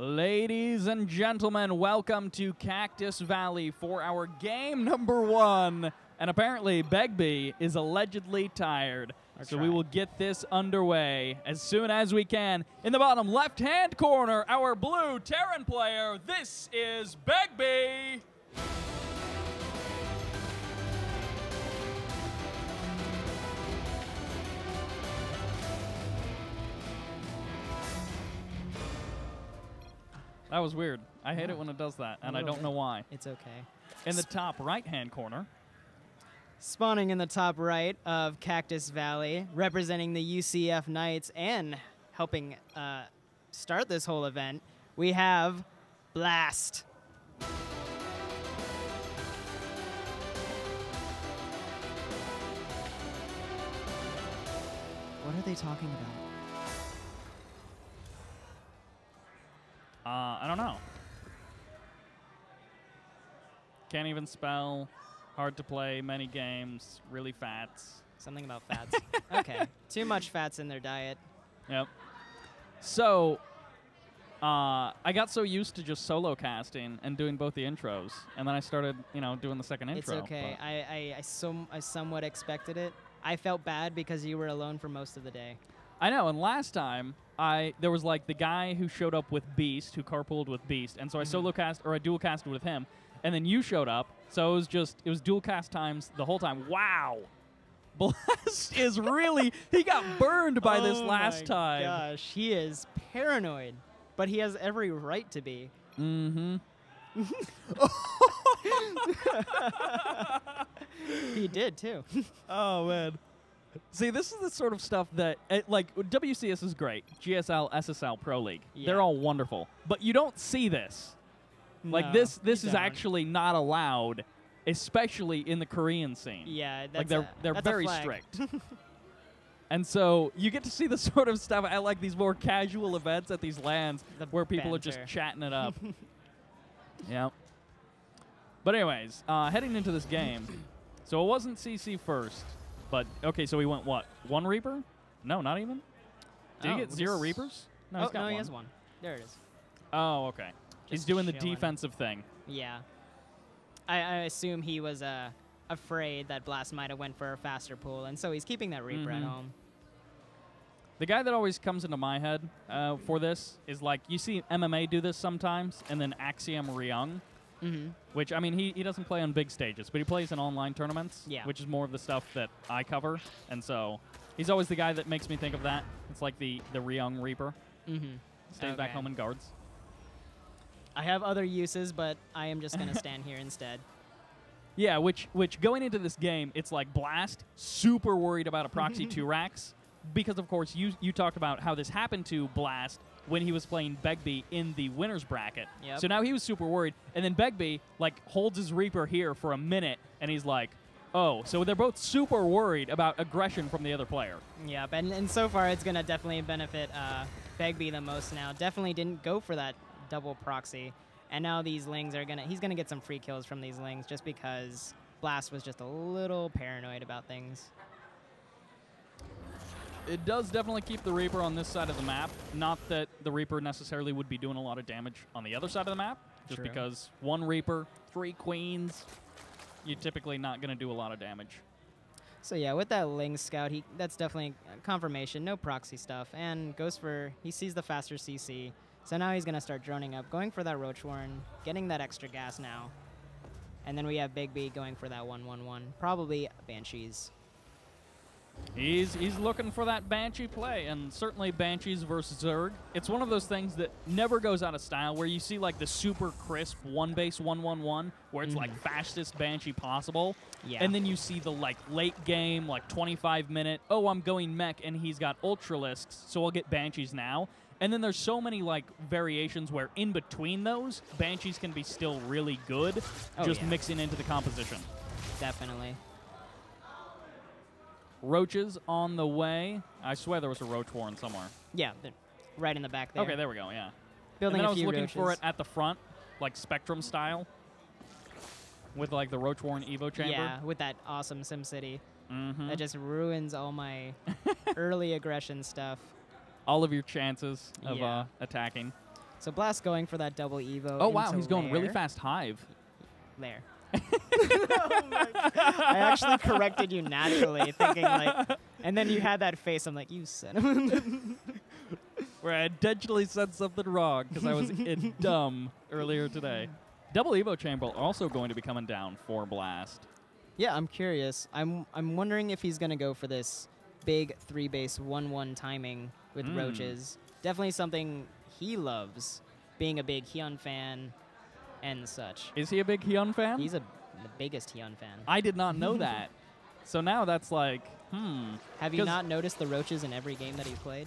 Ladies and gentlemen, welcome to Cactus Valley for our game number 1. And apparently, BegBiE is allegedly tired. So we will get this underway as soon as we can. In the bottom left-hand corner, our blue Terran player, this is BegBiE. That was weird. I hate it when it does that, and I don't know why. It's okay. In the top right-hand corner. Spawning in the top right of Cactus Valley, representing the UCF Knights and helping start this whole event, we have Blast. What are they talking about? I don't know. Can't even spell. Hard to play. Many games. Really fats. Something about fats. Okay. Too much fats in their diet. Yep. So, I got so used to just solo casting and doing both the intros, and then I started, doing the second intro. It's okay. I somewhat expected it. I felt bad because you were alone for most of the day. I know, and last time there was like the guy who showed up with Beast, who carpooled with Beast, and so I solo cast or I dual casted with him, and then you showed up, so it was dual cast times the whole time. Wow, Blast is really he got burned by this last time. Gosh, he is paranoid, but he has every right to be. Mm-hmm. He did too. Oh man. See, this is the sort of stuff that, like, WCS is great. GSL, SSL, Pro League. Yeah. They're all wonderful. But you don't see this. No, like, this is actually not allowed, especially in the Korean scene. Yeah, that's like they're very strict. And so you get to see the sort of stuff at, like, these more casual events at these LANs where people are just chatting it up. Yeah. But anyways, heading into this game, so it wasn't CC first. But, okay, so he went what? 1 Reaper? No, not even? Did he get 0 Reapers? No, he's got 1. He has 1. There it is. Oh, okay. He's doing the defensive thing. Yeah. I assume he was afraid that Blast might have went for a faster pull, and so he's keeping that Reaper at home. The guy that always comes into my head for this is, like, you see MMA do this sometimes, and then Axiom Ryung. Which, I mean, he doesn't play on big stages, but he plays in online tournaments, which is more of the stuff that I cover. And so he's always the guy that makes me think of that. It's like the Ryung Reaper. Stays back home and guards. I have other uses, but I am just going to stand here instead. Yeah, which going into this game, it's like Blast, super worried about a proxy 2 racks. Because, of course, you talked about how this happened to Blast when he was playing BegBiE in the winner's bracket. So now he was super worried. And then BegBiE, like, holds his Reaper here for a minute, and he's like, oh. So they're both super worried about aggression from the other player. Yeah, and so far it's going to definitely benefit BegBiE the most now. Definitely didn't go for that double proxy. And now these Lings are he's going to get some free kills from these Lings just because Blast was just a little paranoid about things. It does definitely keep the Reaper on this side of the map. Not that the Reaper necessarily would be doing a lot of damage on the other side of the map, just because 1 Reaper, 3 Queens, you're typically not going to do a lot of damage. So yeah, with that Ling Scout, that's definitely confirmation, no proxy stuff, and goes for, he sees the faster CC, so now he's going to start droning up, going for that Roach Warren, getting that extra gas now. And then we have BegBiE going for that 1-1-1, probably Banshees. He's looking for that Banshee play, and certainly Banshees versus Zerg. It's one of those things that never goes out of style, where you see like the super crisp 1-base 1-1-1, where it's like fastest Banshee possible, and then you see the like late game, like 25-minute, oh, I'm going mech, and he's got Ultralisks, so I'll get Banshees now. And then there's so many like variations where in between those, Banshees can be still really good, just mixing into the composition. Definitely. Roaches on the way. I swear there was a Roach Warren somewhere. Yeah, right in the back there. Okay, there we go, yeah. Building and then a I was few looking roaches. for it at the front, like Spectrum style, with like the Roach Warren Evo chamber. Yeah, with that awesome SimCity. That just ruins all my early aggression stuff. All of your chances of attacking. So Blast going for that double Evo. Oh, wow, into he's going really lair. fast Hive. Lair. Oh my God. I actually corrected you naturally, thinking like, and then you had that face. I'm like, you son of a. Where I intentionally said something wrong because I was dumb earlier today. Double Evo Chamber also going to be coming down for Blast. Yeah, I'm curious. I'm wondering if he's gonna go for this big 3-base 1-1 timing with roaches. Definitely something he loves, being a big Hyun fan and such. Is he a big Hyun fan? He's the biggest Hyun fan. I did not know that. So now that's like, Have you not noticed the roaches in every game that he played?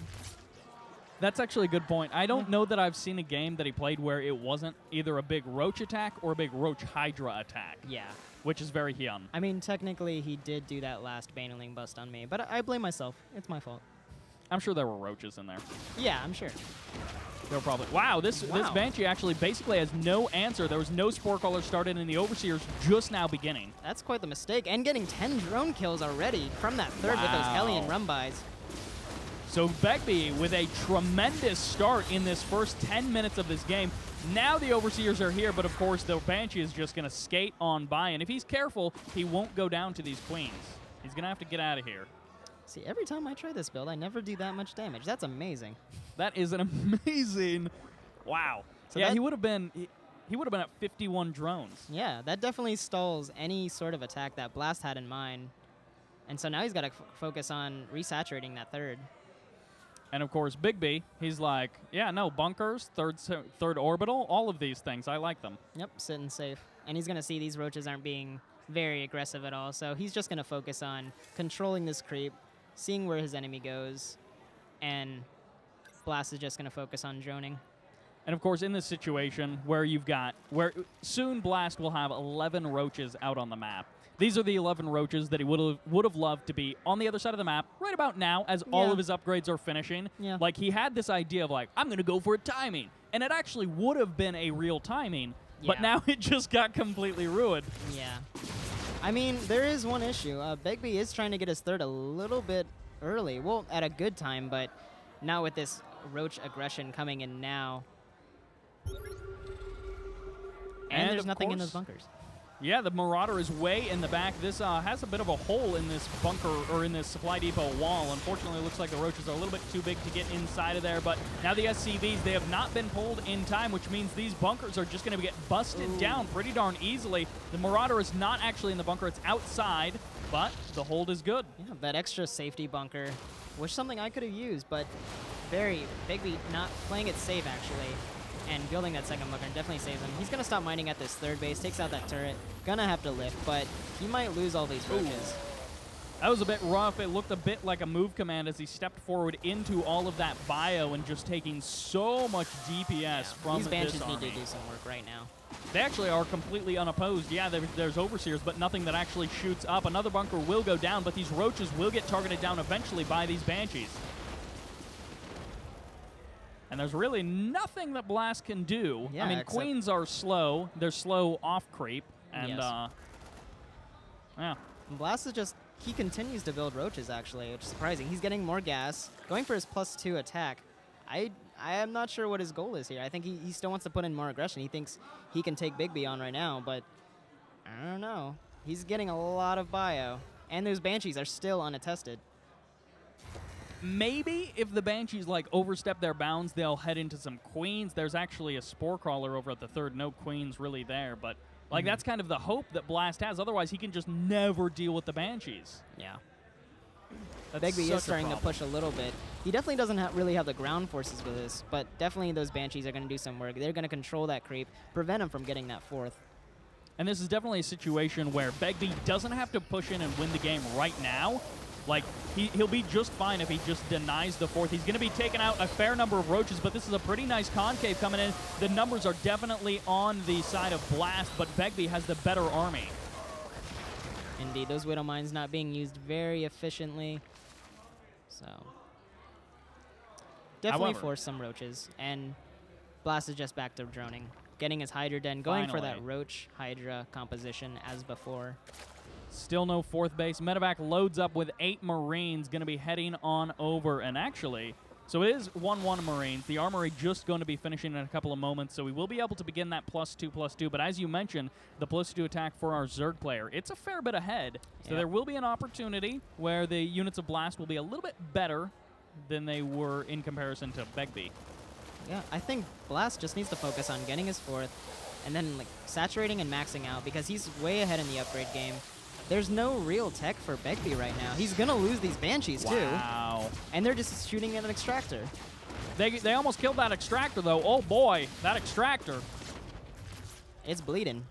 That's actually a good point. I don't know that I've seen a game that he played where it wasn't either a big roach attack or a big roach hydra attack. Yeah. Which is very Hyun. I mean, technically, he did do that last Baneling bust on me, but I blame myself. It's my fault. I'm sure there were roaches in there. Yeah, I'm sure. There were probably. Wow, this Banshee actually basically has no answer. There was no Spore Caller started, and the Overseer's just now beginning. That's quite the mistake. And getting 10 drone kills already from that third with those Hellion run-bys. So BegBiE with a tremendous start in this first 10 minutes of this game. Now the Overseers are here, but of course the Banshee is just going to skate on by. And if he's careful, he won't go down to these Queens. He's going to have to get out of here. See, every time I try this build, I never do that much damage. That's amazing. That is an amazing... Wow. So yeah, he would have been... He would have been at 51 drones. Yeah, that definitely stalls any sort of attack that Blast had in mind. And so now he's got to focus on resaturating that third. And of course, BegBiE, he's like, yeah, no, bunkers, third orbital, all of these things, I like them. Yep, sitting safe. And he's going to see these roaches aren't being very aggressive at all, so he's just going to focus on controlling this creep, seeing where his enemy goes, and Blast is just going to focus on droning. And of course, in this situation where soon Blast will have 11 roaches out on the map. These are the 11 roaches that he would have loved to be on the other side of the map right about now as all of his upgrades are finishing. Yeah. Like, he had this idea of, like, I'm going to go for a timing. And it actually would have been a real timing, but now it just got completely ruined. Yeah. I mean, there is one issue. BegBiE is trying to get his third a little bit early. Well, at a good time, but not with this roach aggression coming in now. And there's nothing in those bunkers. Yeah, the Marauder is way in the back. This has a bit of a hole in this bunker, or in this supply depot wall. Unfortunately, it looks like the roaches are a little bit too big to get inside of there, but now the SCVs, they have not been pulled in time, which means these bunkers are just going to get busted down pretty darn easily. The Marauder is not actually in the bunker. It's outside, but the hold is good. Yeah, that extra safety bunker, which something I could have used, but BegBiE not playing it safe, actually. And building that second bunker definitely saves him. He's going to stop mining at this third base, takes out that turret. Gonna have to lift, but he might lose all these roaches. That was a bit rough. It looked a bit like a move command as he stepped forward into all of that bio and just taking so much DPS from this army. These Banshees need to do some work right now. They actually are completely unopposed. Yeah, there's Overseers, but nothing that actually shoots up. Another bunker will go down, but these roaches will get targeted down eventually by these Banshees. And there's really nothing that Blast can do. Yeah, I mean, Queens are slow. They're slow off creep. And, yeah. Blast is just, he continues to build roaches, actually, which is surprising. He's getting more gas, going for his +2 attack. I am not sure what his goal is here. I think he still wants to put in more aggression. He thinks he can take BegBiE on right now, but I don't know. He's getting a lot of bio. And those Banshees are still unattested. Maybe if the Banshees, like, overstep their bounds, they'll head into some Queens. There's actually a Spore Crawler over at the third. No Queens really there, but, like, that's kind of the hope that Blast has. Otherwise, he can just never deal with the Banshees. Yeah. BegBiE is starting to push a little bit. He definitely doesn't really have the ground forces with this, but definitely those Banshees are going to do some work. They're going to control that creep, prevent him from getting that fourth. And this is definitely a situation where BegBiE doesn't have to push in and win the game right now. Like, he'll be just fine if he just denies the fourth. He's going to be taking out a fair number of roaches, but this is a pretty nice concave coming in. The numbers are definitely on the side of Blast, but BegBiE has the better army. Indeed, those Widow Mines not being used very efficiently. So, definitely force some roaches, and Blast is just back to droning. Getting his Hydra Den, going for that Roach Hydra composition as before. Still no fourth base. Medevac loads up with 8 Marines, going to be heading on over. And actually, So it is 1-1 Marines. The Armory just going to be finishing in a couple of moments, so we will be able to begin that +2/+2. But as you mentioned, the +2 attack for our Zerg player, it's a fair bit ahead. So there will be an opportunity where the units of Blast will be a little bit better than they were in comparison to BegBiE. Yeah, I think Blast just needs to focus on getting his 4th and then like saturating and maxing out because he's way ahead in the upgrade game. There's no real tech for BegBiE right now. He's going to lose these Banshees, too. Wow. And they're just shooting at an Extractor. They almost killed that Extractor, though. Oh, boy, that Extractor. It's bleeding.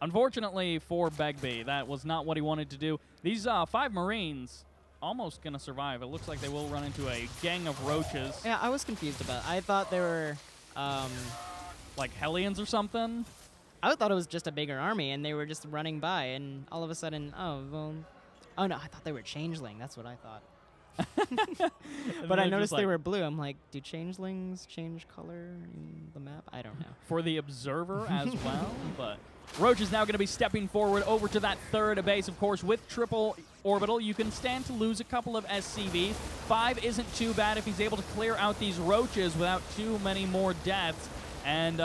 Unfortunately for BegBiE, that was not what he wanted to do. These 5 Marines almost going to survive. It looks like they will run into a gang of roaches. Yeah, I was confused about it. I thought they were... like Hellions or something? I thought it was just a bigger army, and they were just running by, and all of a sudden, oh, well... Oh, no, I thought they were Changeling. That's what I thought. But I noticed they were blue. I'm like, do Changelings change color in the map? I don't know. For the observer as well, but... Roach is now going to be stepping forward over to that 3rd base. Of course, with triple orbital, you can stand to lose a couple of SCVs. 5 isn't too bad if he's able to clear out these roaches without too many more deaths. And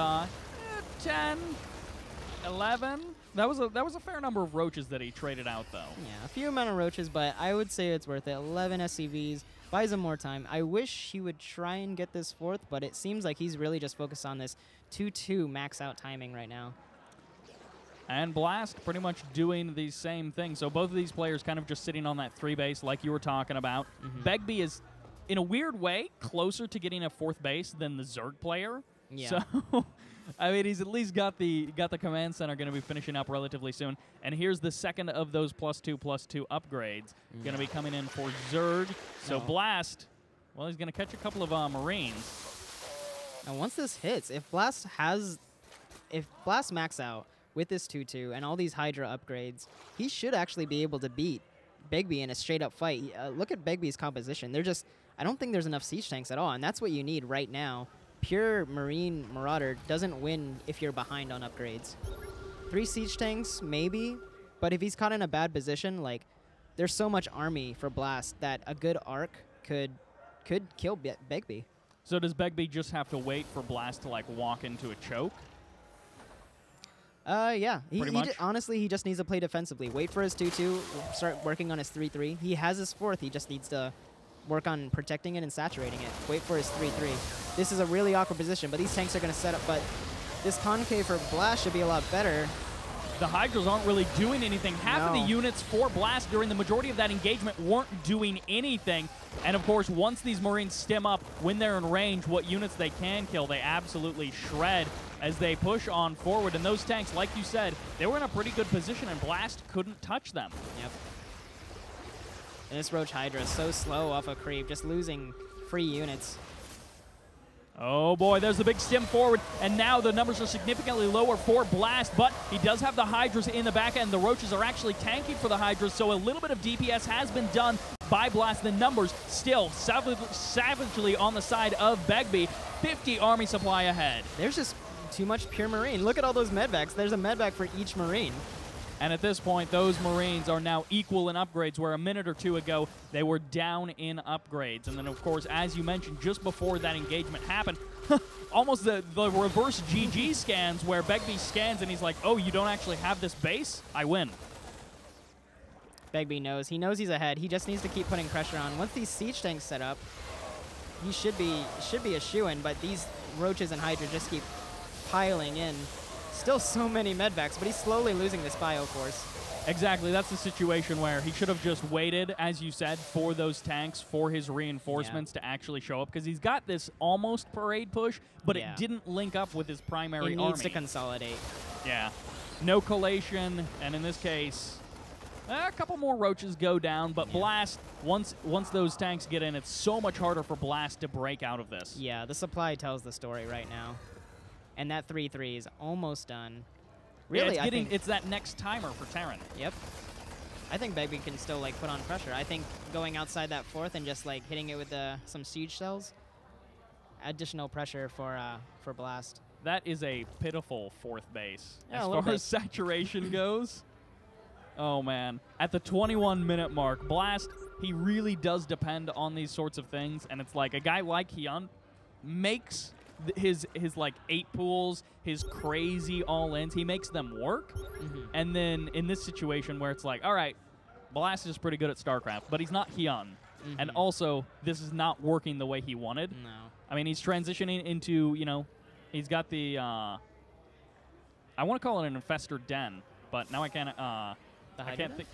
10, 11. That was a fair number of roaches that he traded out, though. Yeah, a few amount of roaches, but I would say it's worth it. 11 SCVs, buys him more time. I wish he would try and get this 4th, but it seems like he's really just focused on this 2-2 max out timing right now. And Blast pretty much doing the same thing. So both of these players kind of just sitting on that 3 base like you were talking about. BegBiE is, in a weird way, closer to getting a 4th base than the Zerg player. Yeah. So, I mean, he's at least got the command center going to be finishing up relatively soon. And here's the second of those +2/+2 upgrades going to be coming in for Zerg. So Blast, well, he's going to catch a couple of Marines. And once this hits, if Blast max out with this 2-2 and all these Hydra upgrades, he should actually be able to beat BegBiE in a straight-up fight. Look at BegBiE's composition. I don't think there's enough siege tanks at all, and that's what you need right now. Pure Marine Marauder doesn't win if you're behind on upgrades. 3 siege tanks, maybe, but if he's caught in a bad position, like, there's so much army for Blast that a good arc could kill BegBiE. So does BegBiE just have to wait for Blast to, like, walk into a choke? Yeah. Honestly, he just needs to play defensively. Wait for his 2-2, start working on his 3-3. He has his 4th. He just needs to work on protecting it and saturating it. Wait for his 3-3. This is a really awkward position, but these tanks are going to set up. But this concave for Blast should be a lot better. The Hydras aren't really doing anything. Half of the units for Blast during the majority of that engagement weren't doing anything. And, of course, once these Marines stem up, when they're in range, what units they can kill, they absolutely shred as they push on forward. And those tanks, like you said, they were in a pretty good position, and Blast couldn't touch them. Yep. And this Roach Hydra is so slow off a creep, just losing free units. Oh boy, there's the big stem forward, and now the numbers are significantly lower for Blast, but he does have the Hydras in the back end. The Roaches are actually tanking for the Hydras, so a little bit of DPS has been done by Blast. The numbers still savagely on the side of BegBiE. 50 army supply ahead. There's just too much pure Marine. Look at all those medvacs. There's a medvac for each Marine. And at this point, those Marines are now equal in upgrades, where a minute or two ago, they were down in upgrades. And then, of course, as you mentioned, just before that engagement happened, almost the reverse GG scans, where BegBiE scans and he's like, oh, you don't actually have this base? I win. BegBiE knows. He knows he's ahead. He just needs to keep putting pressure on. Once these siege tanks set up, he should be a shoo-in, but these Roaches and Hydra just keep piling in. Still so many medvacs, but he's slowly losing this bio force. Exactly. That's the situation where he should have just waited, as you said, for those tanks, for his reinforcements to actually show up, because he's got this almost parade push, but it didn't link up with his primary army. He needs to consolidate. Yeah. No collation, and in this case, a couple more Roaches go down, but Blast, once those tanks get in, it's so much harder for Blast to break out of this. Yeah, the supply tells the story right now. And that 3-3 is almost done. Really, yeah, it's that next timer for Terran. Yep. I think BegBiE can still like put on pressure. I think going outside that 4th and just like hitting it with some siege cells, additional pressure for Blast. That is a pitiful 4th base Yeah, as far as saturation goes. Oh man, at the 21-minute mark, Blast he really does depend on these sorts of things, and it's like a guy like Hyun makes his like 8 pools, his crazy all-ins, he makes them work. And then in this situation where it's like, all right, Blast is pretty good at StarCraft, but he's not Hyun. And also, this is not working the way he wanted. No. I mean, he's transitioning into, you know, he's got the, I want to call it an infestor den, but now I can't, I can't think.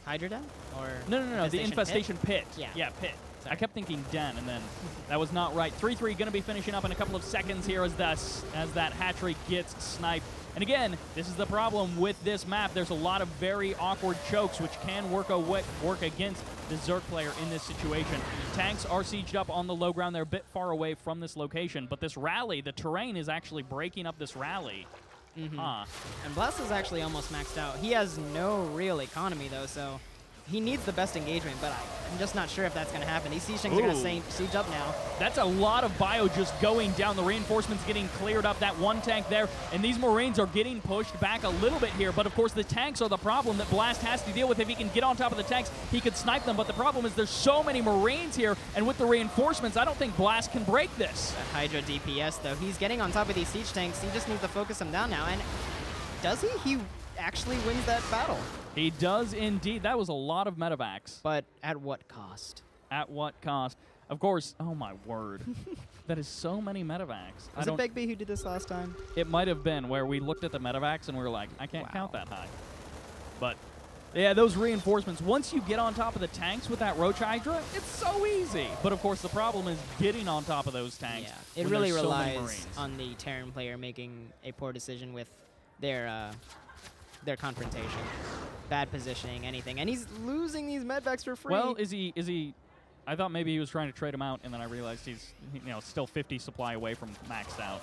Hydra Den? Or No, the infestation pit. Yeah. Pit. Sorry. I kept thinking den, and then that was not right. 3-3 going to be finishing up in a couple of seconds here as that hatchery gets sniped. And again, this is the problem with this map. There's a lot of very awkward chokes, which can work against the Zerg player in this situation. Tanks are sieged up on the low ground. They're a bit far away from this location, but this rally, the terrain is actually breaking up this rally. And Blast is actually almost maxed out. He has no real economy, though, so he needs the best engagement, but I'm just not sure if that's going to happen. These siege tanks are going to siege up now. That's a lot of bio just going down. The reinforcements getting cleared up. That one tank there, and these Marines are getting pushed back a little bit here, but of course the tanks are the problem that Blast has to deal with. If he can get on top of the tanks, he could snipe them, but the problem is there's so many Marines here, and with the reinforcements, I don't think Blast can break this. The Hydra DPS, though, he's getting on top of these siege tanks. He just needs to focus them down now, and does he? He actually wins that battle. He does indeed. That was a lot of medevacs. But at what cost? At what cost? Of course, oh my word. That is so many medevacs. Was it BegBiE who did this last time? It might have been, where we looked at the medevacs and we were like, I can't count that high. But yeah, those reinforcements, once you get on top of the tanks with that Roach Hydra, it's so easy. But of course, the problem is getting on top of those tanks. Yeah, it really relies on the Terran player making a poor decision with their confrontation. Bad positioning, anything. And he's losing these medvacs for free. Well, is he I thought maybe he was trying to trade him out, and then I realized he's still 50 supply away from maxed out.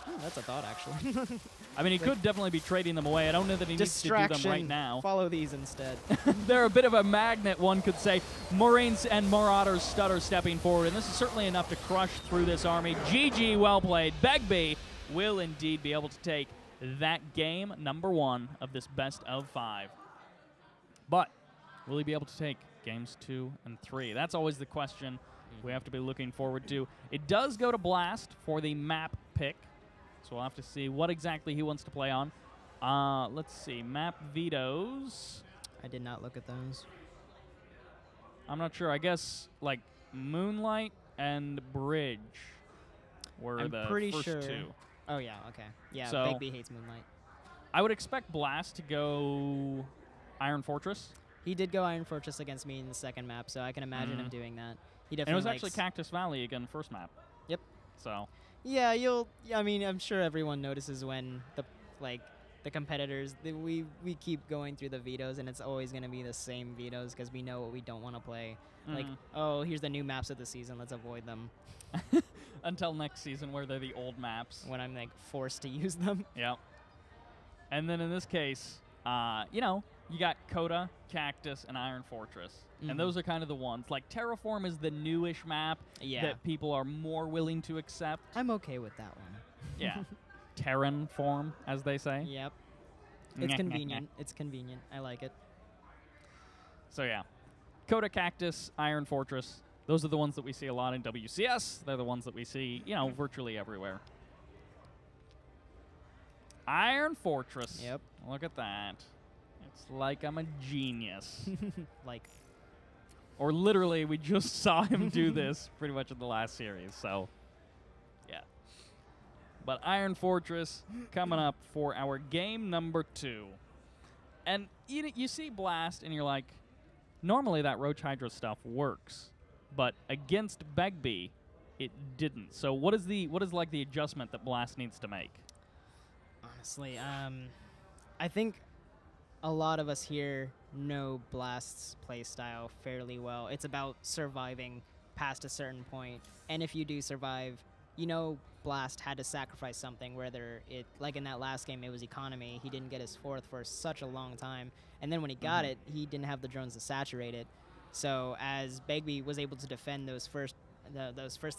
Oh, that's a thought, actually. I mean, he could definitely be trading them away. I don't know that he needs to do them right now. Follow these instead. They're a bit of a magnet, one could say. Marines and Marauders stutter stepping forward, and this is certainly enough to crush through this army. GG, well played. BegBiE will indeed be able to take that game number 1 of this best of 5. But will he be able to take games 2 and 3? That's always the question we have to be looking forward to. It does go to Blast for the map pick, so we'll have to see what exactly he wants to play on. Let's see, map vetoes. I did not look at those. I'm not sure. I guess like Moonlight and Bridge were the first 2. Oh, yeah, okay. Yeah, so BegBiE hates Moonlight. I would expect Blast to go Iron Fortress. He did go Iron Fortress against me in the second map, so I can imagine him doing that. He definitely and it was actually Cactus Valley again, first map. Yep. So. Yeah, I mean, I'm sure everyone notices when the competitors, we keep going through the vetoes, and it's always going to be the same vetoes because we know what we don't want to play. Like, oh, here's the new maps of the season. Let's avoid them. Until next season, where they're the old maps. When I'm like forced to use them. Yeah. And then in this case, you got Coda, Cactus, and Iron Fortress. And those are kind of the ones. Like, Terraform is the newish map that people are more willing to accept. I'm okay with that one. Yeah. Terran form, as they say. Yep. It's convenient. It's convenient. I like it. So, yeah. Coda, Cactus, Iron Fortress. Those are the ones that we see a lot in WCS. They're the ones that we see, virtually everywhere. Iron Fortress. Yep. Look at that. It's like I'm a genius. Like. Or literally, we just saw him do this pretty much in the last series, so yeah. But Iron Fortress coming up for our game number 2. And you see Blast, and you're like, normally that Roach Hydra stuff works, but against BegBiE, it didn't. So what is the adjustment that Blast needs to make? Honestly, I think a lot of us here know Blast's playstyle fairly well. It's about surviving past a certain point, and if you do survive, Blast had to sacrifice something, whether it, like in that last game, it was economy. He didn't get his 4th for such a long time, and then when he got it, he didn't have the drones to saturate it. So as BegBiE was able to defend those first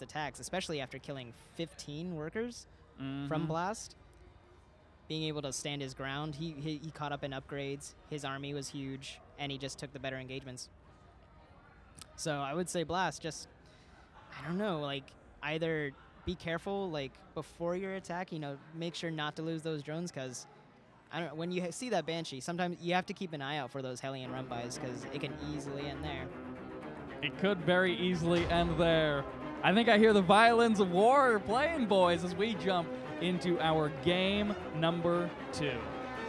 attacks, especially after killing 15 workers from Blast, being able to stand his ground, he caught up in upgrades. His army was huge, and he just took the better engagements. So I would say Blast, just, I don't know, like, either be careful, like, before your attack, you know, make sure not to lose those drones, because, I don't know, when you see that Banshee, sometimes you have to keep an eye out for those Hellion run-bys, because it can easily end there. It could very easily end there. I think I hear the violins of war playing, boys, as we jump into our game number 2.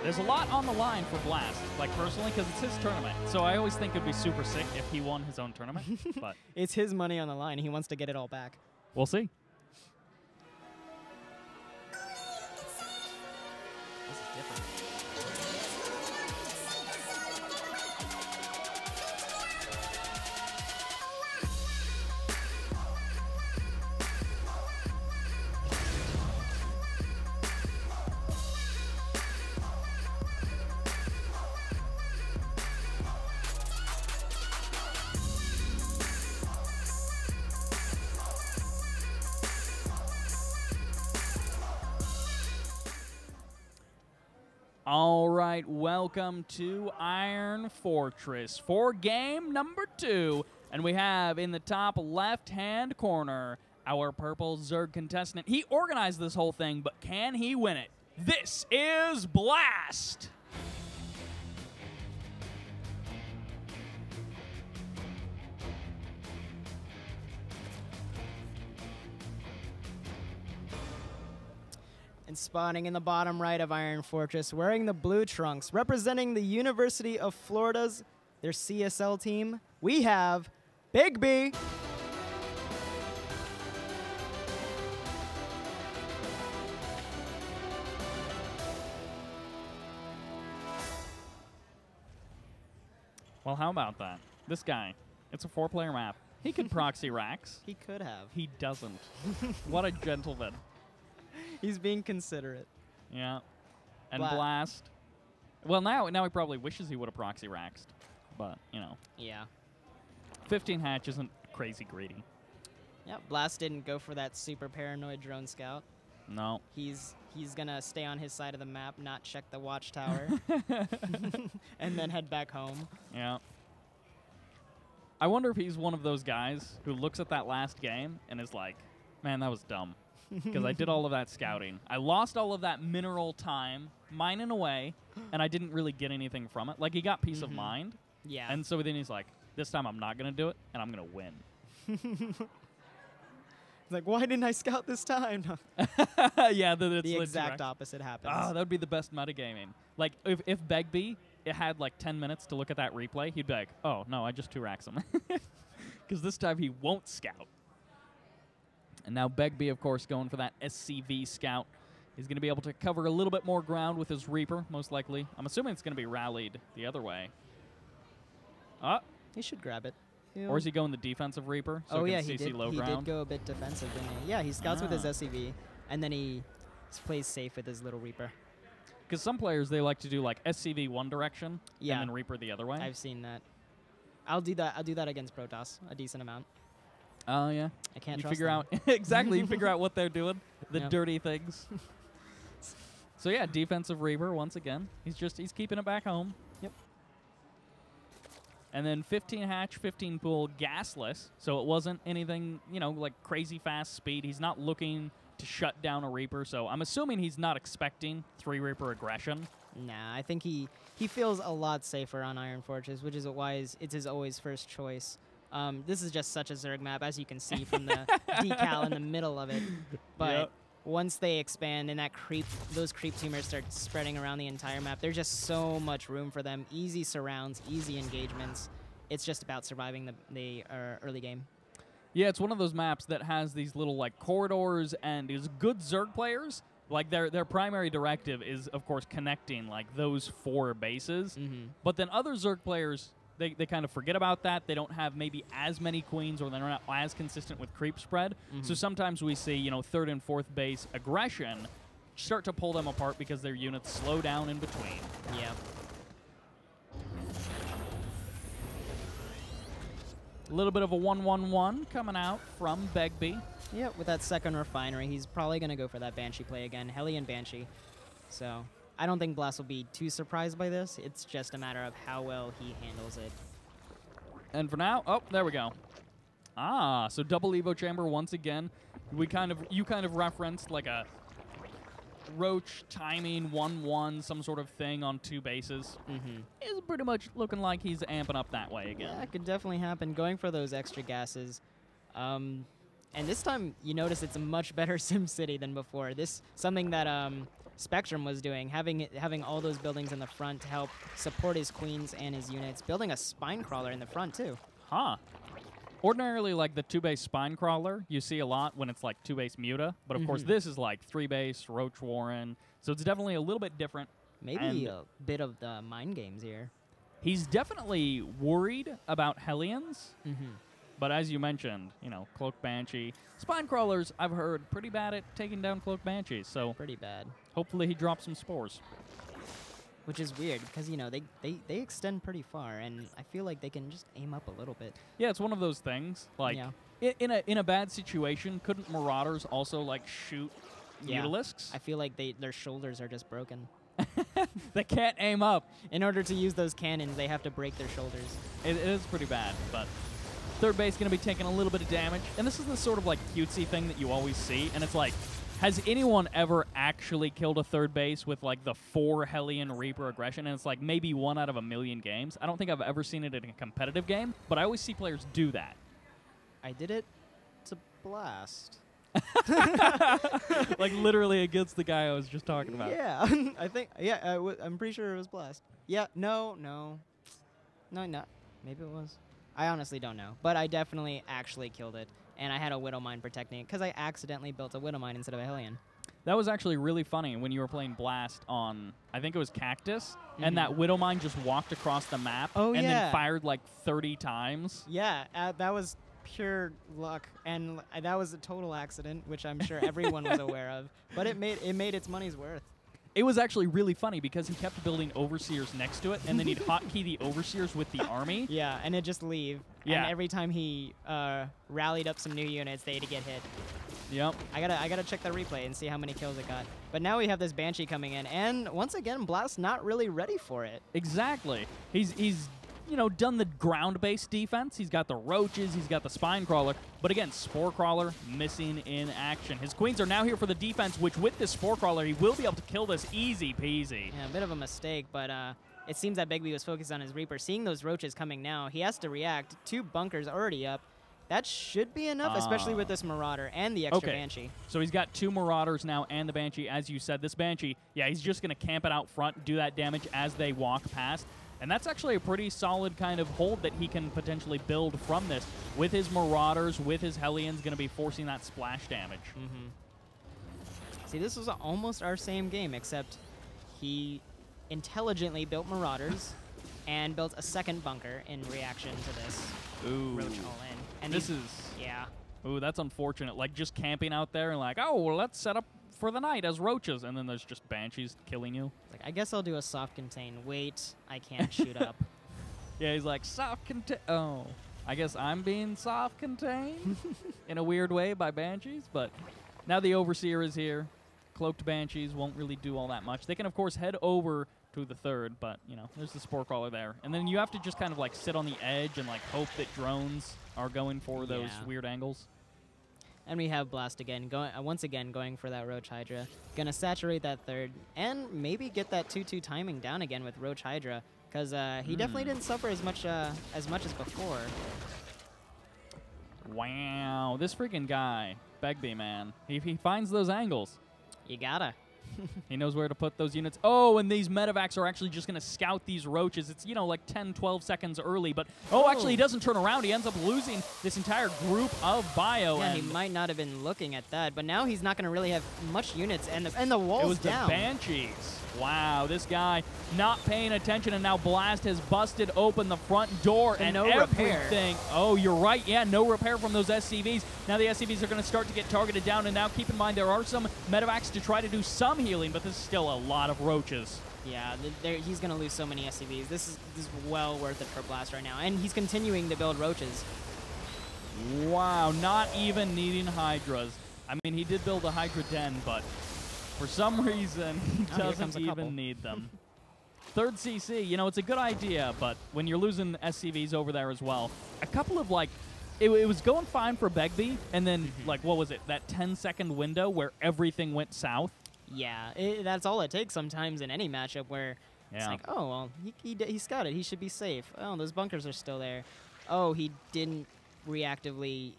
There's a lot on the line for Blast, like personally, because it's his tournament. So I always think it'd be super sick if he won his own tournament. But it's his money on the line. He wants to get it all back. We'll see. This is different. All right, welcome to Iron Fortress for game number 2. And we have in the top left-hand corner our purple Zerg contestant. He organized this whole thing, but can he win it? This is Blast! And spawning in the bottom right of Iron Fortress, wearing the blue trunks, representing the University of Florida's, their CSL team, we have BegBiE. Well, how about that? This guy, it's a 4-player map. He could proxy racks. He could have. He doesn't. What a gentleman. He's being considerate. Yeah. And Blast. Well, now he probably wishes he would have proxy raxed. But, you know. Yeah. 15 hatch isn't crazy greedy. Yeah, Blast didn't go for that super paranoid drone scout. No. He's gonna stay on his side of the map, not check the watchtower, and then head back home. Yeah. I wonder if he's one of those guys who looks at that last game and is like, man, that was dumb. Because I did all of that scouting. I lost all of that mineral time, mining away, and I didn't really get anything from it. Like, he got peace of mind. Yeah. And so then he's like, this time I'm not going to do it, and I'm going to win. Like, why didn't I scout this time? Yeah, the exact opposite happens. Oh, that would be the best metagaming. Like, if BegBiE it had like 10 minutes to look at that replay, he'd be like, oh, no, I just 2-racks him. Because this time he won't scout. And now BegBiE, of course, going for that SCV scout. He's going to be able to cover a little bit more ground with his Reaper, most likely. I'm assuming it's going to be rallied the other way. He should grab it. Or is he going the defensive Reaper? So he did go a bit defensive, didn't he? Yeah, he scouts with his SCV, and then he plays safe with his little Reaper. Because some players, they like to do like SCV one direction, and then Reaper the other way. I've seen that. I'll do that against Protoss, a decent amount. Oh, yeah. I can't you trust figure them. out exactly. You figure out what they're doing, the dirty things. So yeah, defensive Reaper once again. He's keeping it back home. Yep. And then 15 hatch, 15 pool, gasless. So it wasn't anything, like crazy fast speed. He's not looking to shut down a Reaper. So I'm assuming he's not expecting 3 Reaper aggression. Nah, I think he feels a lot safer on Iron Fortress, which is why it's his always first choice. This is just such a Zerg map, as you can see from the decal in the middle of it. But once they expand and those creep teamers start spreading around the entire map, there's just so much room for them. Easy surrounds, easy engagements. It's just about surviving the early game. Yeah, it's one of those maps that has these little like corridors, and is good Zerg players. Like their primary directive is, of course, connecting like those 4 bases. But then other Zerg players, they kind of forget about that. They don't have maybe as many queens, or they're not as consistent with creep spread. So sometimes we see, 3rd and 4th base aggression start to pull them apart because their units slow down in between. Yeah. A little bit of a 1-1-1 coming out from BegBiE. Yeah, with that second refinery, he's probably going to go for that Banshee play again, Hellion Banshee. So I don't think Blast will be too surprised by this. It's just a matter of how well he handles it. And for now, oh, there we go. Ah, so double Evo chamber once again. You kind of referenced like a roach timing 1-1, some sort of thing on 2 bases. Is pretty much looking like he's amping up that way again. Yeah, it could definitely happen. Going for those extra gases. And this time, you notice it's a much better SimCity than before. This something that Spectrum was doing, having all those buildings in the front to help support his queens and his units, building a spine crawler in the front too. Huh. Ordinarily, like the 2-base spine crawler, you see a lot when it's like 2-base Muta, but of course this is like 3-base Roach Warren, so it's definitely a little bit different. Maybe a bit of the mind games here. He's definitely worried about Hellions, but as you mentioned, you know, Cloak Banshee. Spine crawlers, I've heard, pretty bad at taking down Cloak Banshees, so pretty bad. Hopefully he drops some spores. Which is weird, because, you know, they extend pretty far, and I feel like they can just aim up a little bit. Yeah, it's one of those things. Like, in a bad situation, couldn't Marauders also, like, shoot Mutalisks? I feel like their shoulders are just broken. They can't aim up. In order to use those cannons, they have to break their shoulders. It is pretty bad, but third base going to be taking a little bit of damage. And this is the sort of, like, cutesy thing that you always see, and it's like, has anyone ever actually killed a third base with, like, the 4 Hellion Reaper aggression? And it's, like, maybe 1 out of a million games. I don't think I've ever seen it in a competitive game, but I always see players do that. I did it to Blast. Like, literally against the guy I was just talking about. Yeah, I think, I'm pretty sure it was Blast. Yeah, no, not. Maybe it was. I honestly don't know, but I definitely actually killed it. And I had a Widowmine protecting it because I accidentally built a Widowmine instead of a Hellion. That was actually really funny when you were playing Blast on, I think it was Cactus, and that Widowmine just walked across the map and then fired like 30 times. Yeah, that was pure luck, and that was a total accident, which I'm sure everyone was aware of. But it made its money's worth. It was actually really funny because he kept building Overseers next to it, and then he'd hotkey the Overseers with the army. Yeah, and it'd just leave. Yeah. And every time he rallied up some new units, they'd get hit. Yep. I gotta check the replay and see how many kills it got. But now we have this Banshee coming in, and once again, Blast not really ready for it. Exactly. He's you know, done the ground-based defense. He's got the Roaches, he's got the Spine Crawler, but again, Spore Crawler missing in action. His Queens are now here for the defense, which with this Spore Crawler, he will be able to kill this easy peasy. Yeah, a bit of a mistake, but it seems that BegBiE was focused on his Reaper. Seeing those Roaches coming now, he has to react. 2 bunkers already up. That should be enough, especially with this Marauder and the extra Banshee. So he's got 2 Marauders now and the Banshee. As you said, this Banshee, yeah, he's just going to camp it out front, do that damage as they walk past. And that's actually a pretty solid kind of hold that he can potentially build from this. With his Marauders, with his Hellions, going to be forcing that splash damage. See, this was almost our same game, except he intelligently built Marauders and built a second bunker in reaction to this. Ooh. Roach all-in. And this is... Yeah. Ooh, that's unfortunate. Like, just camping out there and like, oh, well, let's set up for the night as Roaches, and then there's just Banshees killing you. Like, I guess I'll do a soft contain. Wait, I can't shoot up. Yeah, he's like, soft contain. Oh, I guess I'm being soft contained in a weird way by Banshees, but now the Overseer is here. Cloaked Banshees won't really do all that much. They can, of course, head over to the third, but, you know, there's the Spore Crawler there. And then you have to just kind of, like, sit on the edge and, like, hope that drones are going for those weird angles. And we have Blast again, once again going for that Roach Hydra. Gonna saturate that third, and maybe get that 2-2 timing down again with Roach Hydra, because he definitely didn't suffer as much as before. Wow, this freaking guy, BegBiE, man, he finds those angles. You gotta. He knows where to put those units. Oh, and these medevacs are actually just going to scout these Roaches. It's, you know, like 10, 12 seconds early. But, actually, he doesn't turn around. He ends up losing this entire group of bio. Yeah, he might not have been looking at that. But now he's not going to really have much units. And the wall's down. It was down. The Banshees. Wow, this guy not paying attention, and now Blast has busted open the front door and no everything. Repair. Oh, you're right. Yeah, no repair from those SCVs. Now the SCVs are going to start to get targeted down, and now keep in mind there are some medevacs to try to do some healing, but this is still a lot of Roaches. Yeah, he's going to lose so many SCVs. This is well worth it for Blast right now, and he's continuing to build Roaches. Wow, not even needing Hydras. I mean, he did build a Hydra Den, but for some reason, he doesn't even need them. Third CC, you know, it's a good idea, but when you're losing SCVs over there as well, a couple of, like, it was going fine for BegBiE, and then, like, what was it, that 10-second window where everything went south? Yeah, that's all it takes sometimes in any matchup where it's like, oh, well, he scouted. He should be safe. Oh, those bunkers are still there. Oh, he didn't reactively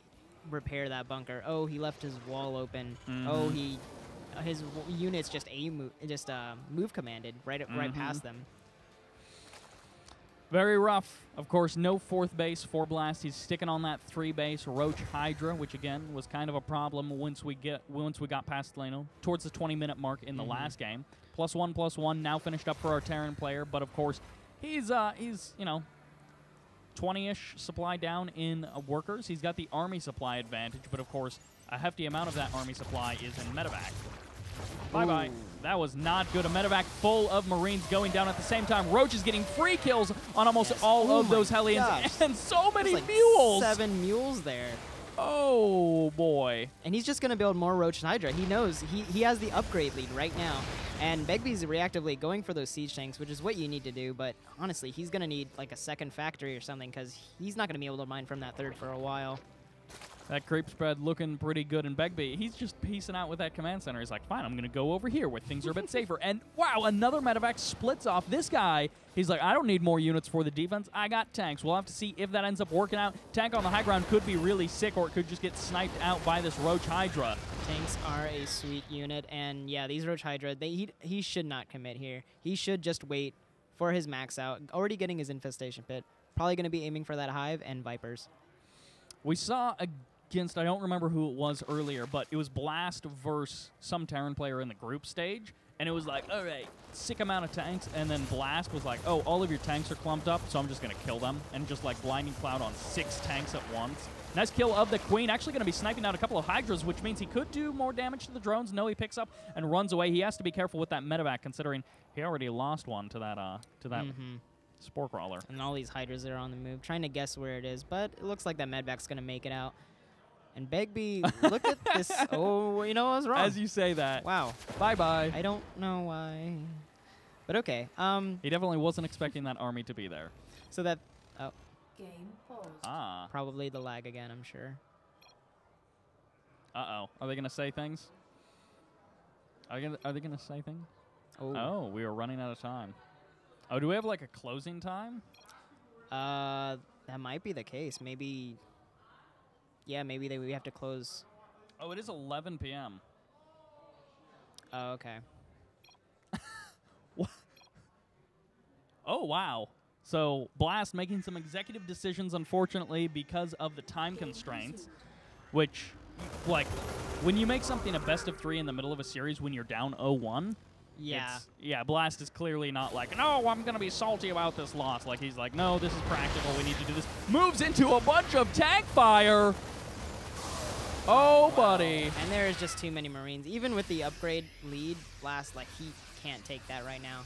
repair that bunker. Oh, he left his wall open. Oh, his units just move commanded right past them. Very rough. Of course, no fourth base for Blast. He's sticking on that 3-base Roach Hydra, which again was kind of a problem once we got past towards the 20-minute mark in the last game. +1/+1 now finished up for our Terran player, but of course he's 20-ish supply down in workers. He's got the army supply advantage, but of course a hefty amount of that army supply is in medevac. Bye-bye. That was not good. A medevac full of Marines going down at the same time. Roach is getting free kills on almost all of those Hellions. Gosh. And so many like mules. 7 mules there. Oh, boy. And he's just going to build more Roach and Hydra. He knows he has the upgrade lead right now. And BegBiE's reactively going for those siege tanks, which is what you need to do. But honestly, he's going to need like a second factory or something because he's not going to be able to mine from that third for a while. That creep spread looking pretty good in BegBiE. He's just piecing out with that command center. He's like, fine, I'm going to go over here where things are a bit safer. And wow, another medevac splits off. This guy, he's like, I don't need more units for the defense. I got tanks. We'll have to see if that ends up working out. Tank on the high ground could be really sick, or it could just get sniped out by this Roach Hydra. Tanks are a sweet unit, and yeah, these Roach Hydra, he should not commit here. He should just wait for his max out. Already getting his infestation pit. Probably going to be aiming for that hive and Vipers. We saw against, I don't remember who it was earlier, but it was Blast versus some Terran player in the group stage, and it was like, all right, sick amount of tanks, and then Blast was like, oh, all of your tanks are clumped up, so I'm just going to kill them, and just like Blinding Cloud on 6 tanks at once. Nice kill of the Queen, actually going to be sniping out a couple of Hydras, which means he could do more damage to the drones. No, he picks up and runs away. He has to be careful with that medevac, considering he already lost one to that Spore Crawler. And all these Hydras are on the move, trying to guess where it is, but it looks like that medvac's going to make it out. And BegBiE, look at this. Oh, you know I was wrong. As you say that. Wow. Bye-bye. I don't know why. But okay. He definitely wasn't expecting that army to be there. So that... Oh. Game paused. Ah. Probably the lag again, I'm sure. Uh-oh. Are they going to say things? Are they going to say things? Oh, we are running out of time. Oh, do we have like a closing time? That might be the case. Maybe... Yeah, maybe we have to close. Oh, it is 11 p.m. Oh, okay. What? Oh, wow. So Blast making some executive decisions, unfortunately, because of the time constraints, which, like, when you make something a best of 3 in the middle of a series when you're down 0-1, yeah, Blast is clearly not like, no, I'm going to be salty about this loss. Like, he's like, no, this is practical. We need to do this. Moves into a bunch of tank fire. Oh, buddy. And there's just too many Marines. Even with the upgrade lead, Blast, like, he can't take that right now.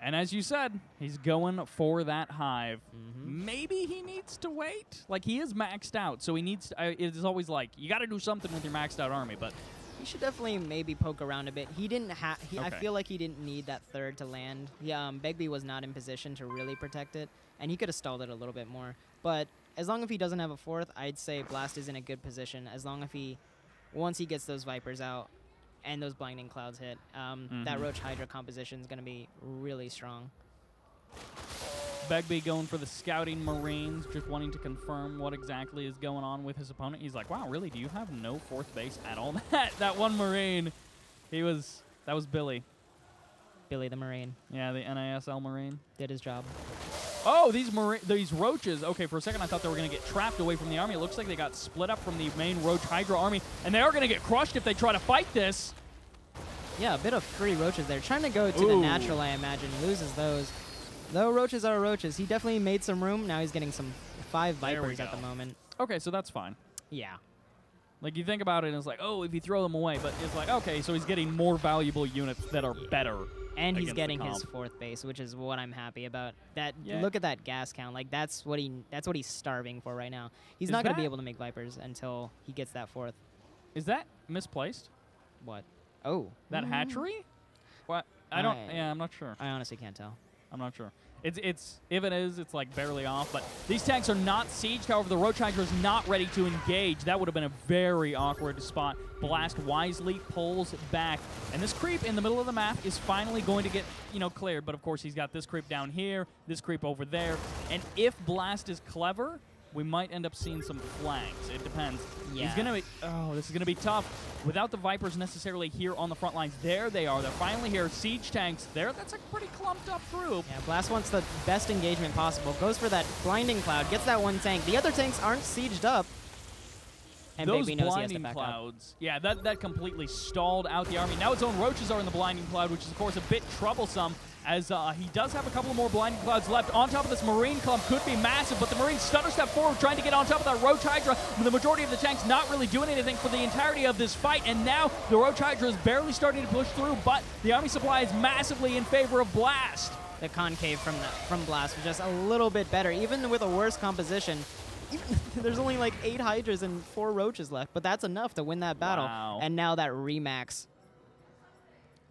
And as you said, he's going for that hive. Maybe he needs to wait. Like, he is maxed out, so he needs to, it's always like, you got to do something with your maxed out army, but... He should definitely maybe poke around a bit. He didn't have... I feel like he didn't need that third to land. BegBiE was not in position to really protect it, and he could have stalled it a little bit more. But as long as he doesn't have a fourth, I'd say Blast is in a good position. As long as once he gets those Vipers out and those Blinding Clouds hit, that Roach Hydra composition is going to be really strong. BegBiE going for the scouting Marines, just wanting to confirm what exactly is going on with his opponent. He's like, wow, really? Do you have no fourth base at all? That one Marine, that was Billy. Billy the Marine. Yeah, the NASL Marine. Did his job. Oh, these Roaches. Okay, for a second I thought they were going to get trapped away from the army. It looks like they got split up from the main Roach Hydra army, and they are going to get crushed if they try to fight this. Yeah, a bit of free Roaches there. Trying to go to the natural, I imagine. Loses those. Though Roaches are Roaches. He definitely made some room. Now he's getting some 5 Vipers at the moment. Okay, so that's fine. Yeah. Like, you think about it, and it's like, oh, if you throw them away. But it's like, okay, so he's getting more valuable units that are better. And he's getting his 4th base, which is what I'm happy about. That Look at that gas count. Like, that's what he's starving for right now. He's not going to be able to make Vipers until he gets that 4th. Is that misplaced? What? Oh. That hatchery? What? I'm not sure. I honestly can't tell. I'm not sure. It's if it is, it's like barely off. But these tanks are not sieged. However, the Roach Hydra is not ready to engage. That would have been a very awkward spot. Blast wisely pulls back, and this creep in the middle of the map is finally going to get cleared. But of course, he's got this creep down here, this creep over there, and if Blast is clever, we might end up seeing some flanks. It depends. Yeah. He's gonna be. Oh, this is gonna be tough. Without the Vipers necessarily here on the front lines. There they are. They're finally here. Siege tanks there. That's a pretty clumped up group. Yeah, Blast wants the best engagement possible. Goes for that blinding cloud. Gets that one tank. The other tanks aren't sieged up. And those BegBiE knows blinding he has to back clouds, up. Yeah, that completely stalled out the army. Now its own roaches are in the blinding cloud, which is of course a bit troublesome, as he does have a couple more blinding clouds left. On top of this Marine clump could be massive, but the Marines stutter step forward, trying to get on top of that Roach Hydra. The majority of the tanks not really doing anything for the entirety of this fight, and now the Roach Hydra is barely starting to push through, but the army supply is massively in favor of Blast. The concave from Blast was just a little bit better, even with a worse composition. There's only like 8 Hydras and 4 Roaches left, but that's enough to win that battle. Wow. And now that Remax.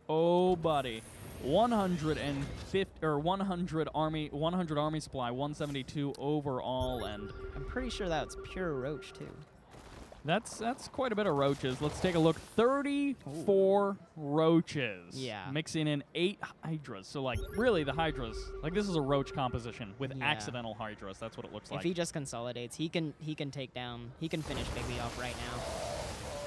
Oh, buddy. 150 or 100 army supply, 172 overall, and I'm pretty sure that's pure Roach too. that's quite a bit of roaches. Let's take a look. 34 roaches. Yeah. Mixing in 8 hydras. So like really the hydras, like this is a roach composition with Yeah. accidental hydras. That's what it looks like. If he just consolidates, he can take down. He can finish BegBiE off right now.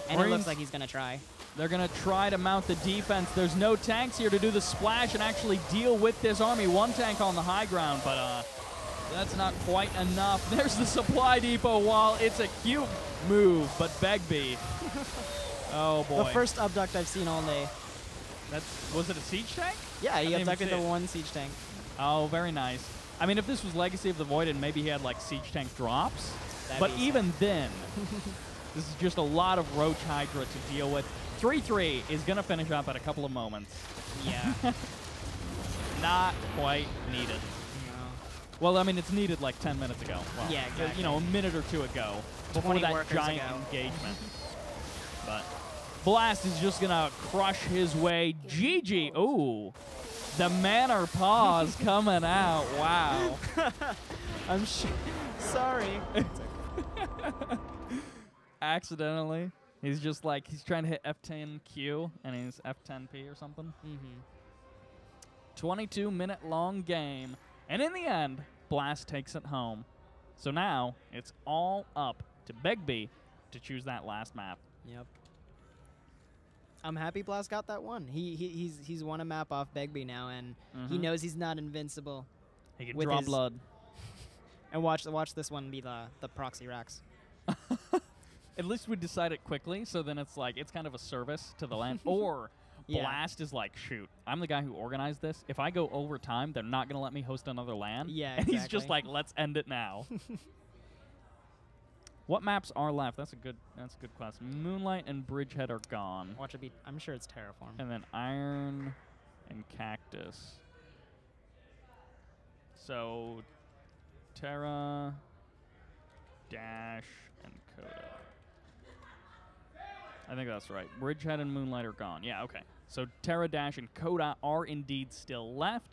And Marines, it looks like he's gonna try. They're going to try to mount the defense. There's no tanks here to do the splash and actually deal with this army. One tank on the high ground, but that's not quite enough. There's the supply depot wall. It's a cute move, but BegBiE. Oh, boy. The first abduct I've seen all day. Was it a siege tank? Yeah, he I didn't even abducted see the it. one siege tank. Oh, very nice. I mean, if this was Legacy of the Void and maybe he had, like, siege tank drops. That'd But be even then, this is just a lot of Roach Hydra to deal with. 3-3 is going to finish up at a couple of moments. Yeah. Not quite needed. No. Well, I mean, it's needed like 10 minutes ago. Well, Yeah, exactly. a minute or two ago before 20 that workers giant ago. engagement. But Blast is just going to crush his way. GG. Ooh. The Manor Paws coming out. Wow. I'm sorry. Accidentally. He's just like, he's trying to hit F10Q, and he's F10P or something. 22-minute long game. And in the end, Blast takes it home. So now, it's all up to BegBiE to choose that last map. Yep. I'm happy Blast got that one. He's won a map off BegBiE now, and he knows he's not invincible. He can with draw his- blood. And watch this one be the proxy racks. At least we decide it quickly, so then it's like, it's kind of a service to the LAN. Or Yeah. Blast is like, shoot, I'm the guy who organized this. If I go over time, they're not going to let me host another LAN. Yeah, And he's just exactly. like, let's end it now. What maps are left? That's a good question. Moonlight and Bridgehead are gone. Watch it be. I'm sure it's Terraform. And then Iron and Cactus. So, Terra, Dash, and Coda. I think that's right. Bridgehead and Moonlight are gone. Yeah, okay. So Terra, Dash, and Coda are indeed still left.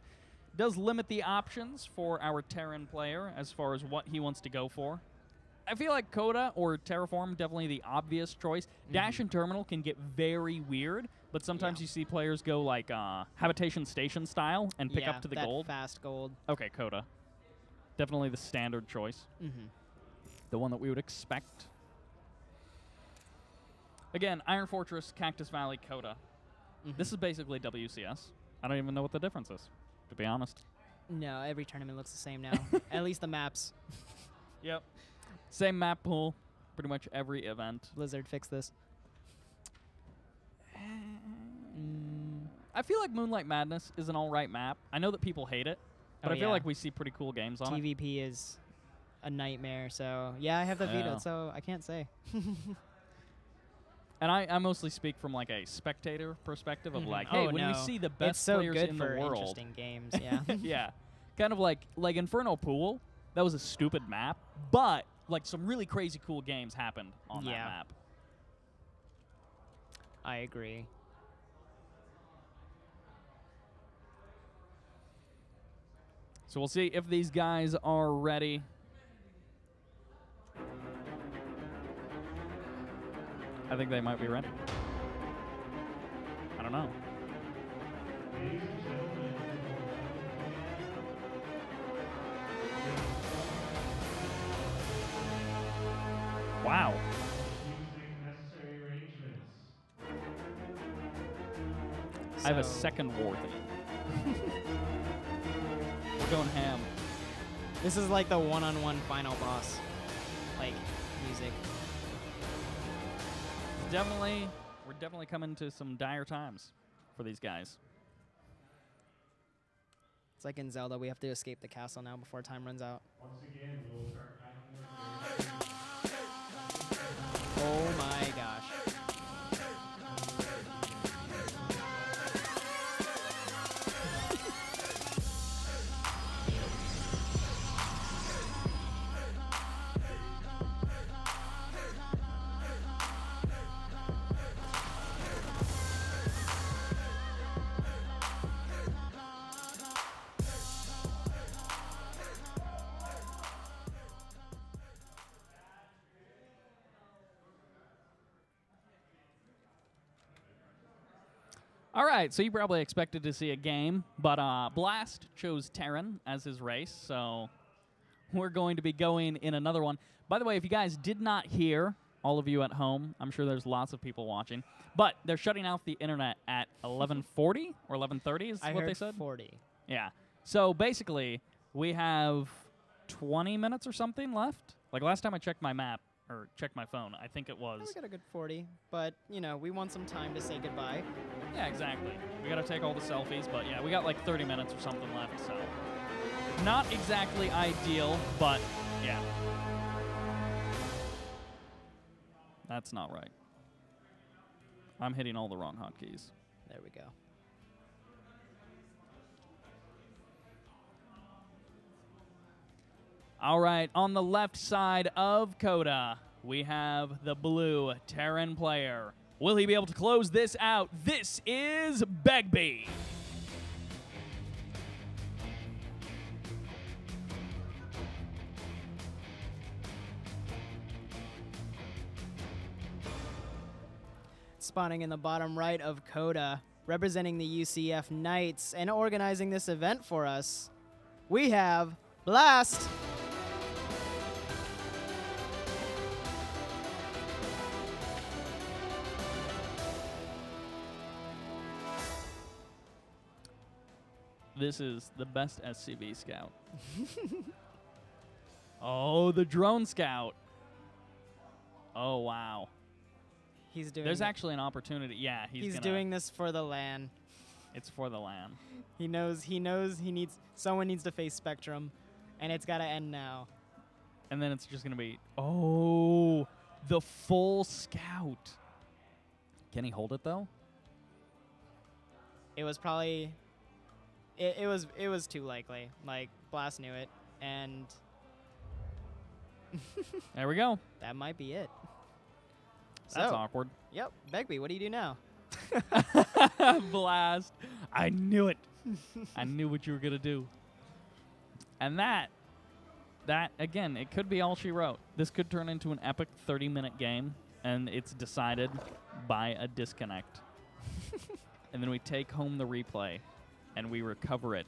Does limit the options for our Terran player as far as what he wants to go for. I feel like Coda or Terraform, definitely the obvious choice. Dash and Terminal can get very weird, but sometimes you see players go like Habitation Station style and pick up to the that gold. fast gold. Okay, Coda. Definitely the standard choice. The one that we would expect. Again, Iron Fortress, Cactus Valley, Coda. This is basically WCS. I don't even know what the difference is, to be honest. No, every tournament looks the same now. At least the maps. Yep. Same map pool, pretty much every event. Blizzard fixed this. I feel like Moonlight Madness is an alright map. I know that people hate it, but Oh, I feel yeah. like we see pretty cool games on it. TVP is a nightmare, so yeah, I have that Yeah. vetoed, so I can't say. And I mostly speak from like a spectator perspective of like, hey, Oh, when we no. see the best It's so players good in for the world. interesting games, yeah. Yeah. Kind of like Inferno Pool. That was a stupid map, but like some really crazy cool games happened on that Yeah. map. I agree. So we'll see if these guys are ready. I think they might be ready. I don't know. Wow. I have a second war theme. We're going ham. This is like the one-on-one final boss, like, music. We're definitely coming to some dire times for these guys. It's like in Zelda, we have to escape the castle now before time runs out. Once again, we'll start packing Oh my gosh. All right, so you probably expected to see a game, but Blast chose Terran as his race, so we're going to be going in another one. By the way, if you guys did not hear, all of you at home, I'm sure there's lots of people watching, but they're shutting off the internet at 11:40 or 11:30 is what they said? 40. Yeah. So basically, we have 20 minutes or something left. Like last time I checked my map, or checked my phone, I think it was. We got a good 40, but, you know, we want some time to say goodbye. Yeah, exactly. We got to take all the selfies, but yeah, we got like 30 minutes or something left, so. Not exactly ideal, but yeah. That's not right. I'm hitting all the wrong hotkeys. There we go. All right, on the left side of Coda, we have the blue Terran player. Will he be able to close this out? This is BegBiE. Spawning in the bottom right of Coda, representing the UCF Knights and organizing this event for us, we have Blast. This is the best SCV scout. Oh, the drone scout. Oh, wow. He's doing. There's actually an opportunity. Yeah, he's doing this for the LAN. It's for the LAN. He knows he needs someone needs to face Spectrum, and it's got to end now. And then it's just going to be, oh, the full scout. Can he hold it, though? It was probably... It was too likely. Like, Blast knew it, and... There we go. That might be it. That's awkward. Yep. BegBiE, what do you do now? Blast. I knew it. I knew what you were going to do. And that, again, it could be all she wrote. This could turn into an epic 30-minute game, and it's decided by a disconnect. And then we take home the replay, and we recover it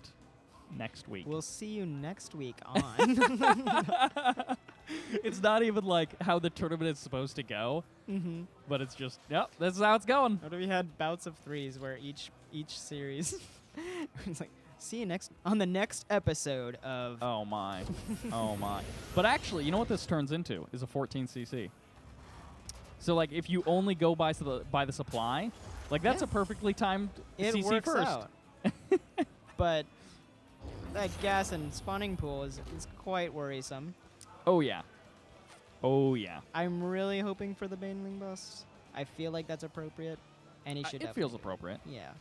next week. We'll see you next week on. It's not even like how the tournament is supposed to go, but it's just, yep, this is how it's going. What if we had bouts of threes where each series, it's like, see you on the next episode of. Oh my, oh my. But actually, you know what this turns into is a 14cc. So like, if you only go by the supply, like that's a perfectly timed it CC works first. out. But that gas and spawning pool is quite worrisome. Oh yeah. Oh yeah. I'm really hoping for the Baneling bust. I feel like that's appropriate, and he should. It feels appropriate. Yeah.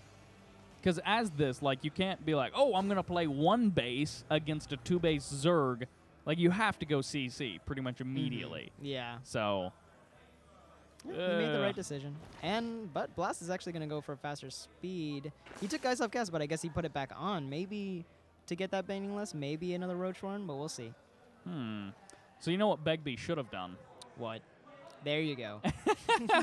Because as this, like, you can't be like, oh, I'm gonna play one base against a 2-base Zerg. Like, you have to go CC pretty much immediately. Yeah. So. He made the right decision. But Blast is actually going to go for faster speed. He took guys off gas, but I guess he put it back on. Maybe to get that baning list. Maybe another Roach Warren, but we'll see. So you know what BegBiE should have done? What? There you go.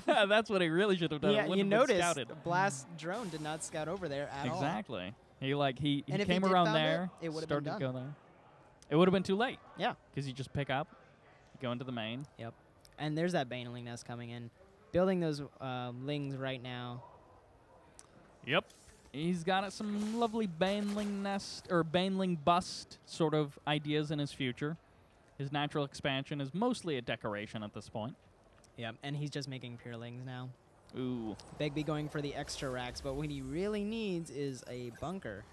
That's what he really should have done. Yeah, It you wouldn't have been noticed scouted. Blast Drone did not scout over there at all. Exactly. He And if came did around found there, it would have been started to done. go there. It would have been too late. Yeah. Because you just pick up, you go into the main. Yep. And there's that Baneling nest coming in. Building those lings right now. Yep. He's got some lovely Baneling nest or Baneling bust sort of ideas in his future. His natural expansion is mostly a decoration at this point. Yep. And he's just making pure lings now. Ooh. BegBiE going for the extra racks, but what he really needs is a bunker.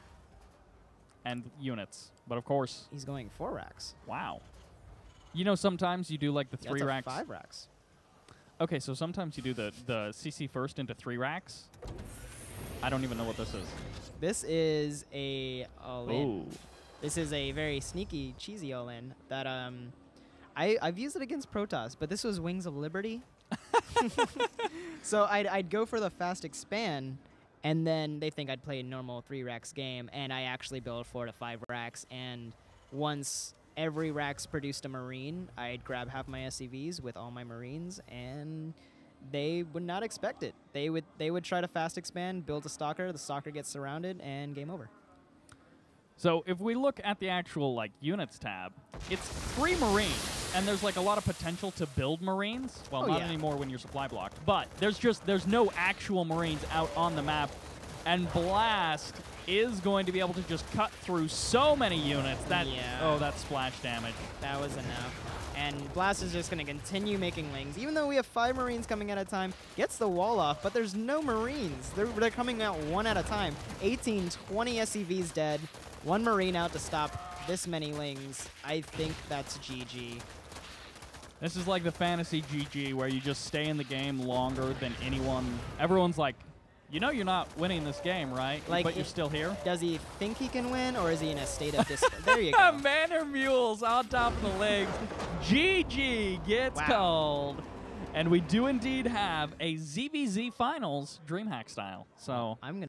And units. But of course. He's going 4 racks. Wow. You know, sometimes you do like the 3 That's racks. 5 racks. Okay, so sometimes you do the CC first into 3 racks. I don't even know what this is. This is a all-in. Ooh. This is a very sneaky, cheesy all-in that I've used it against Protoss, but this was Wings of Liberty. So I'd go for the fast expand, and then they think I'd play a normal 3 racks game, and I actually build 4 to 5 racks, and once every rack's produced a Marine, I'd grab half my SCVs with all my Marines, and they would not expect it. They would try to fast expand, build a Stalker, the Stalker gets surrounded, and game over. So if we look at the actual like units tab, it's 3 Marines, and there's like a lot of potential to build Marines. Well, Oh, not yeah. anymore when you're supply blocked, but there's no actual Marines out on the map, and Blast is going to be able to just cut through so many units that that splash damage. That was enough. And Blast is just going to continue making lings. Even though we have 5 Marines coming at a time, gets the wall off, but there's no Marines. They're coming out 1 at a time. 18, 20 SCVs dead. 1 Marine out to stop this many lings. I think that's GG. This is like the fantasy GG where you just stay in the game longer than anyone. Everyone's like, you know you're not winning this game, right? Like but you're still here. Does he think he can win, or is he in a state of despair? There you go. Manor Mules on top of the legs. GG gets called. And we do indeed have a ZVZ Finals DreamHack style. So I'm gonna